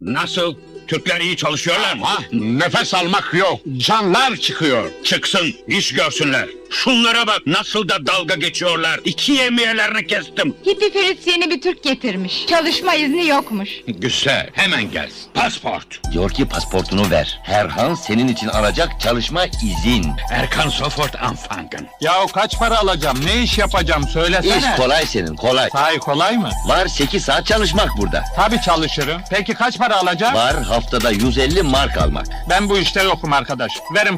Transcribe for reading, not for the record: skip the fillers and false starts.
Nasıl? Türkler iyi çalışıyorlar mı? Ha? Nefes almak yok. Canlar çıkıyor. Çıksın, iş görsünler. Şunlara bak nasıl da dalga geçiyorlar. 2 yemiyelerini kestim. Hippi Ferit yeni bir Türk getirmiş. Çalışma izni yokmuş. Güzel, hemen gelsin. Pasport. Diyor ki pasportunu ver. Herhan senin için alacak çalışma izin. Erkan sofort anfangen. Yahu kaç para alacağım? Ne iş yapacağım? Söylesene. İş kolay senin, kolay. Sahi kolay mı? Var 8 saat çalışmak burada. Tabii çalışırım. Peki kaç para alacağım? Var haftada 150 mark almak. Ben bu işte yokum arkadaş. Verin